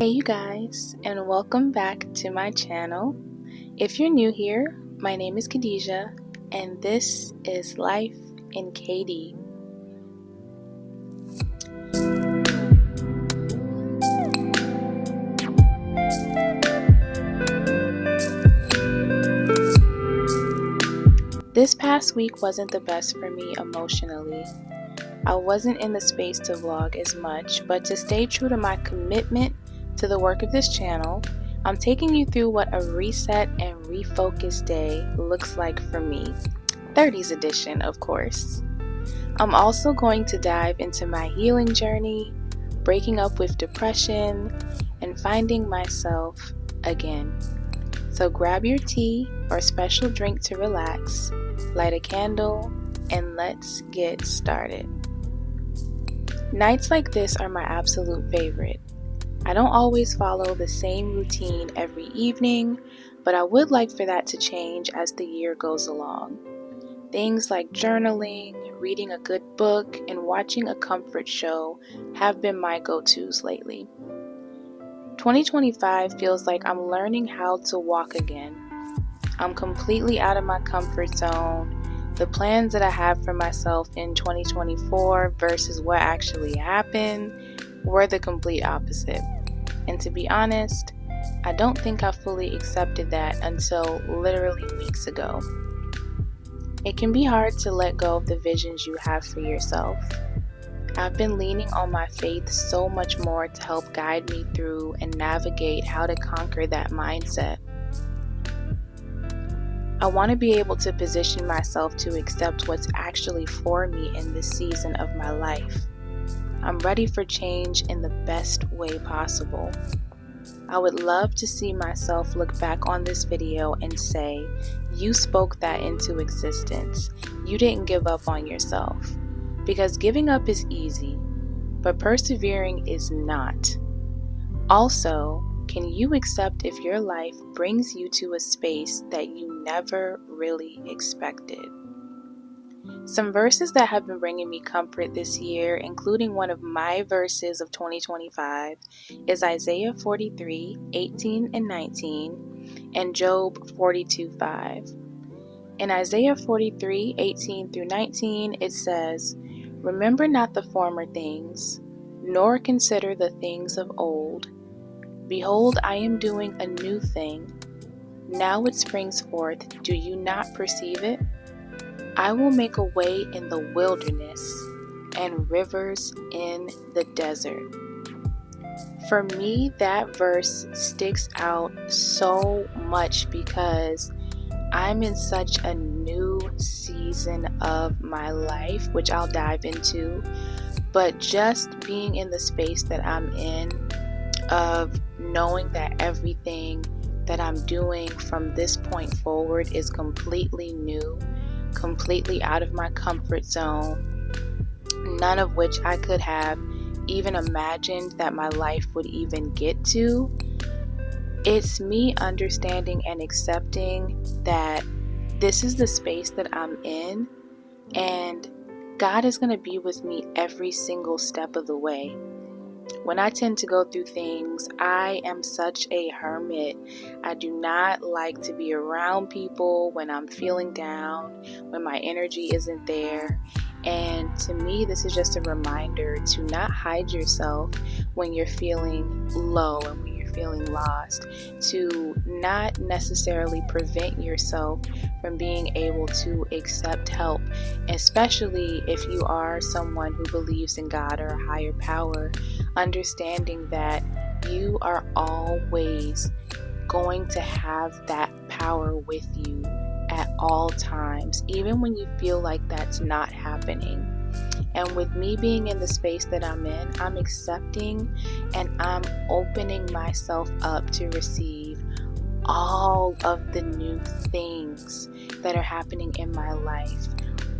Hey you guys, and welcome back to my channel. If you're new here, my name is Khadijah, and this is Life in KD. This past week wasn't the best for me emotionally. I wasn't in the space to vlog as much, but to stay true to my commitment to the work of this channel, I'm taking you through what a reset and refocus day looks like for me. 30s edition, of course. I'm also going to dive into my healing journey, breaking up with depression, and finding myself again. So grab your tea or special drink to relax, light a candle, and let's get started. Nights like this are my absolute favorite. I don't always follow the same routine every evening, but I would like for that to change as the year goes along. Things like journaling, reading a good book, and watching a comfort show have been my go-tos lately. 2025 feels like I'm learning how to walk again. I'm completely out of my comfort zone. The plans that I have for myself in 2024 versus what actually happened were the complete opposite. And to be honest, I don't think I fully accepted that until literally weeks ago. It can be hard to let go of the visions you have for yourself. I've been leaning on my faith so much more to help guide me through and navigate how to conquer that mindset. I want to be able to position myself to accept what's actually for me in this season of my life. I'm ready for change in the best way possible. I would love to see myself look back on this video and say, you spoke that into existence. You didn't give up on yourself. Because giving up is easy, but persevering is not. Also, can you accept if your life brings you to a space that you never really expected? Some verses that have been bringing me comfort this year, including one of my verses of 2025, is Isaiah 43, 18 and 19, and Job 42, 5. In Isaiah 43, 18 through 19, it says, "Remember not the former things, nor consider the things of old. Behold, I am doing a new thing. Now it springs forth. Do you not perceive it? I will make a way in the wilderness and rivers in the desert." For me, that verse sticks out so much because I'm in such a new season of my life, which I'll dive into, but just being in the space that I'm in of knowing that everything that I'm doing from this point forward is completely new, completely out of my comfort zone, none of which I could have even imagined that my life would even get to. It's me understanding and accepting that this is the space that I'm in, and God is going to be with me every single step of the way. When I tend to go through things, I am such a hermit. I do not like to be around people when I'm feeling down, when my energy isn't there. And to me, this is just a reminder to not hide yourself when you're feeling low and when you're feeling lost, to not necessarily prevent yourself from being able to accept help, especially if you are someone who believes in God or a higher power, understanding that you are always going to have that power with you at all times, even when you feel like that's not happening. And with me being in the space that I'm in, I'm accepting and I'm opening myself up to receive all of the new things that are happening in my life,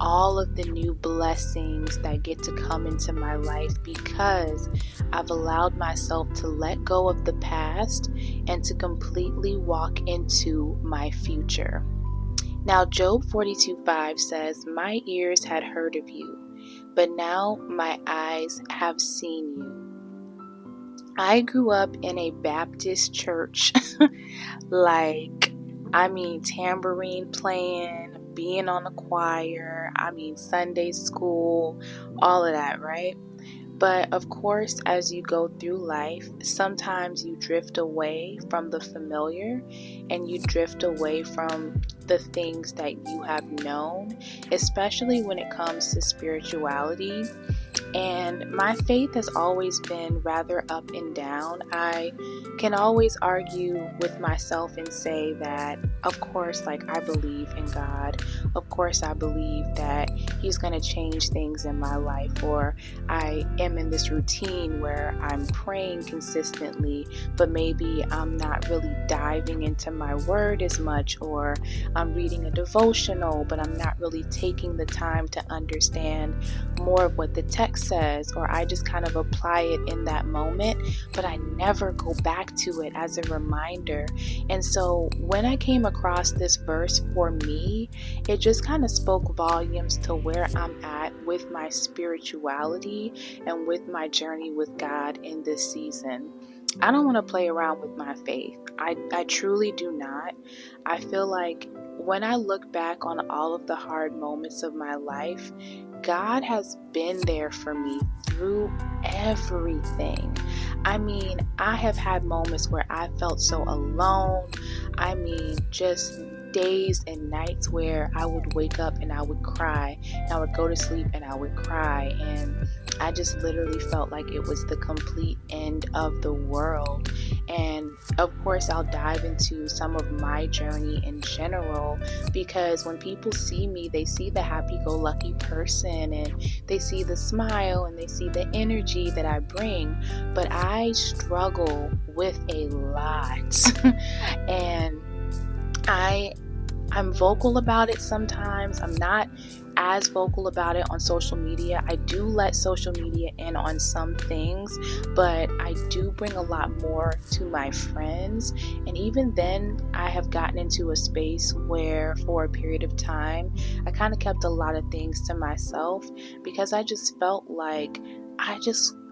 all of the new blessings that get to come into my life because I've allowed myself to let go of the past and to completely walk into my future. Now, Job 42:5 says, "My ears had heard of you, but now my eyes have seen you." I grew up in a Baptist church, tambourine playing, being on the choir, Sunday school, all of that, right? But of course, as you go through life, sometimes you drift away from the familiar and you drift away from the things that you have known, especially when it comes to spirituality. And my faith has always been rather up and down. I can always argue with myself and say that, of course, I believe in God. Of course, I believe that He's going to change things in my life, or I am in this routine where I'm praying consistently, but maybe I'm not really diving into my word as much, or I'm reading a devotional, but I'm not really taking the time to understand more of what the text says, or I just kind of apply it in that moment, but I never go back to it as a reminder. And so when I came across this verse, for me, it just kind of spoke volumes to where I'm at with my spirituality and with my journey with God in this season. I don't want to play around with my faith. I truly do not. I feel like when I look back on all of the hard moments of my life, God has been there for me through everything. I have had moments where I felt so alone. Just days and nights where I would wake up and I would cry, and I would go to sleep and I would cry, and I just literally felt like it was the complete end of the world. And of course, I'll dive into some of my journey in general, because when people see me, they see the happy-go-lucky person, and they see the smile, and they see the energy that I bring, but I struggle with a lot. And I'm vocal about it sometimes. I'm not as vocal about it on social media. I do let social media in on some things, but I do bring a lot more to my friends. And even then, I have gotten into a space where for a period of time, I kind of kept a lot of things to myself, because I just felt like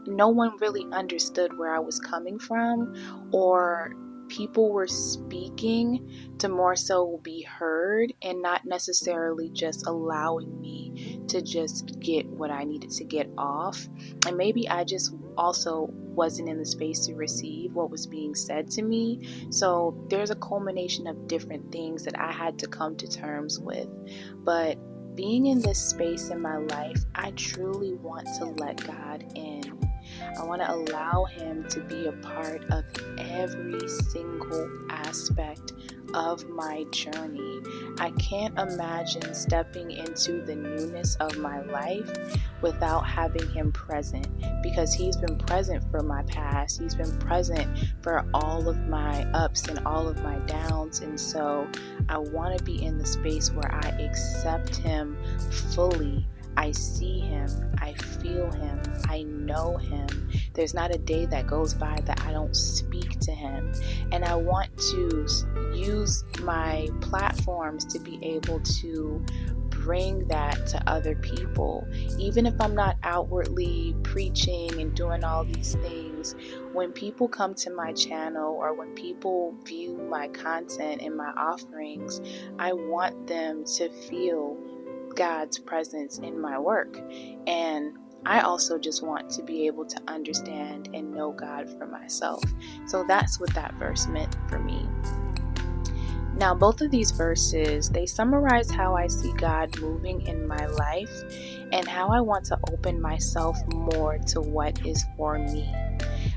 no one really understood where I was coming from, or people were speaking to more so be heard and not necessarily just allowing me to just get what I needed to get off. And maybe I just also wasn't in the space to receive what was being said to me. So there's a culmination of different things that I had to come to terms with. But being in this space in my life, I truly want to let God in. I want to allow Him to be a part of every single aspect of my journey. I can't imagine stepping into the newness of my life without having Him present, because He's been present for my past. He's been present for all of my ups and all of my downs. And so I want to be in the space where I accept Him fully. I see Him, I feel Him, I know Him. There's not a day that goes by that I don't speak to Him. And I want to use my platforms to be able to bring that to other people. Even if I'm not outwardly preaching and doing all these things, when people come to my channel or when people view my content and my offerings, I want them to feel God's presence in my work. And I also just want to be able to understand and know God for myself. So that's what that verse meant for me. Now, both of these verses, they summarize how I see God moving in my life and how I want to open myself more to what is for me.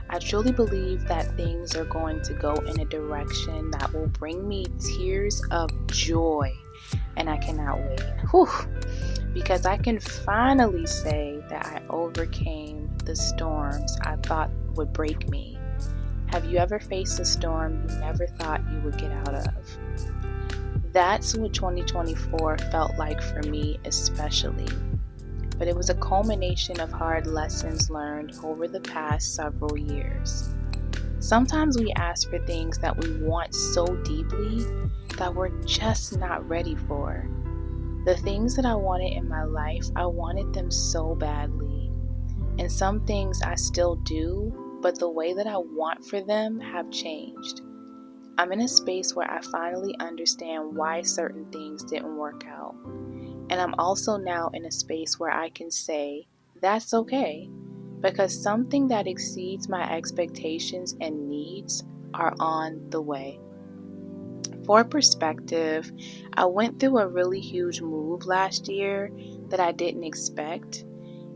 I truly believe that things are going to go in a direction that will bring me tears of joy, and I cannot wait. Because I can finally say that I overcame the storms I thought would break me. Have you ever faced a storm you never thought you would get out of? That's what 2024 felt like for me especially. But it was a culmination of hard lessons learned over the past several years. Sometimes we ask for things that we want so deeply that we're just not ready for. The things that I wanted in my life, I wanted them so badly. And some things I still do, but the way that I want for them have changed. I'm in a space where I finally understand why certain things didn't work out. And I'm also now in a space where I can say, that's okay, because something that exceeds my expectations and needs are on the way. For perspective, I went through a really huge move last year that I didn't expect.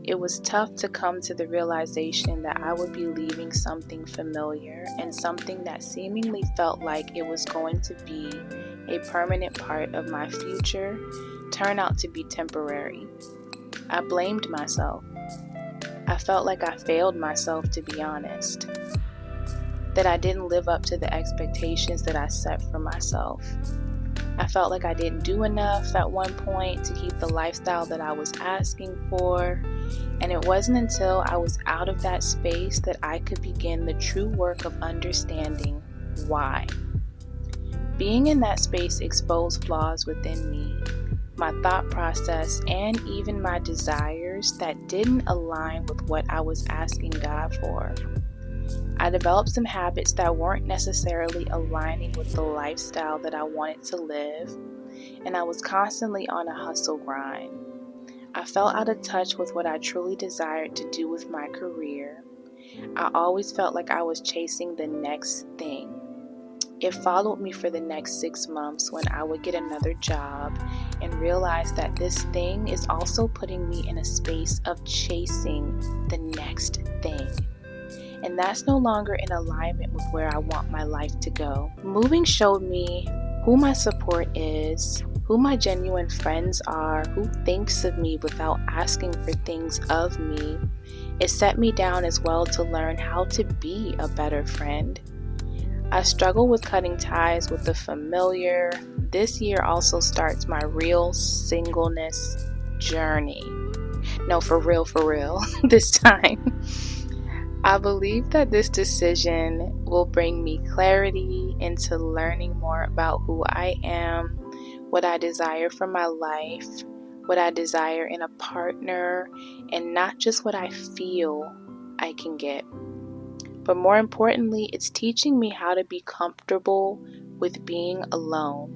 It was tough to come to the realization that I would be leaving something familiar and something that seemingly felt like it was going to be a permanent part of my future turn out to be temporary. I blamed myself. I felt like I failed myself, to be honest. That I didn't live up to the expectations that I set for myself. I felt like I didn't do enough at one point to keep the lifestyle that I was asking for, and it wasn't until I was out of that space that I could begin the true work of understanding why. Being in that space exposed flaws within me, my thought process, and even my desires that didn't align with what I was asking God for. I developed some habits that weren't necessarily aligning with the lifestyle that I wanted to live, and I was constantly on a hustle grind. I felt out of touch with what I truly desired to do with my career. I always felt like I was chasing the next thing. It followed me for the next 6 months when I would get another job and realize that this thing is also putting me in a space of chasing the next thing. And that's no longer in alignment with where I want my life to go. Moving showed me who my support is, who my genuine friends are, who thinks of me without asking for things of me. It set me down as well to learn how to be a better friend. I struggle with cutting ties with the familiar. This year also starts my real singleness journey. No, for real, this time. I believe that this decision will bring me clarity into learning more about who I am, what I desire for my life, what I desire in a partner, and not just what I feel I can get. But more importantly, it's teaching me how to be comfortable with being alone.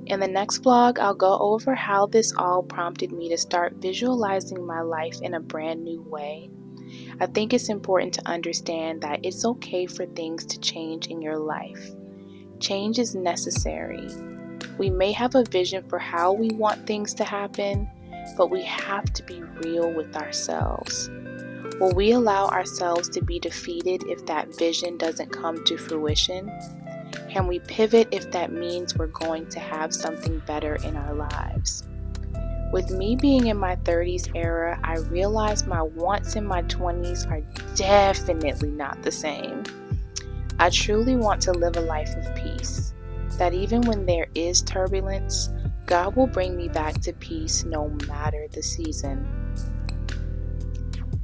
In the next vlog, I'll go over how this all prompted me to start visualizing my life in a brand new way. I think it's important to understand that it's okay for things to change in your life. Change is necessary. We may have a vision for how we want things to happen, but we have to be real with ourselves. Will we allow ourselves to be defeated if that vision doesn't come to fruition? Can we pivot if that means we're going to have something better in our lives? With me being in my 30s era, I realize my wants in my 20s are definitely not the same. I truly want to live a life of peace, that even when there is turbulence, God will bring me back to peace no matter the season.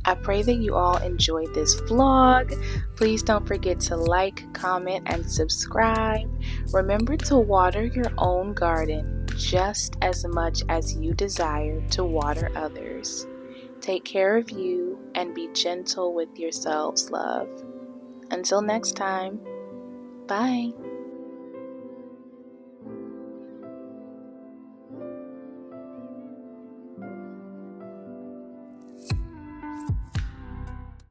I pray that you all enjoyed this vlog. Please don't forget to like, comment, and subscribe. Remember to water your own garden just as much as you desire to water others. Take care of you and be gentle with yourselves, love. Until next time, bye.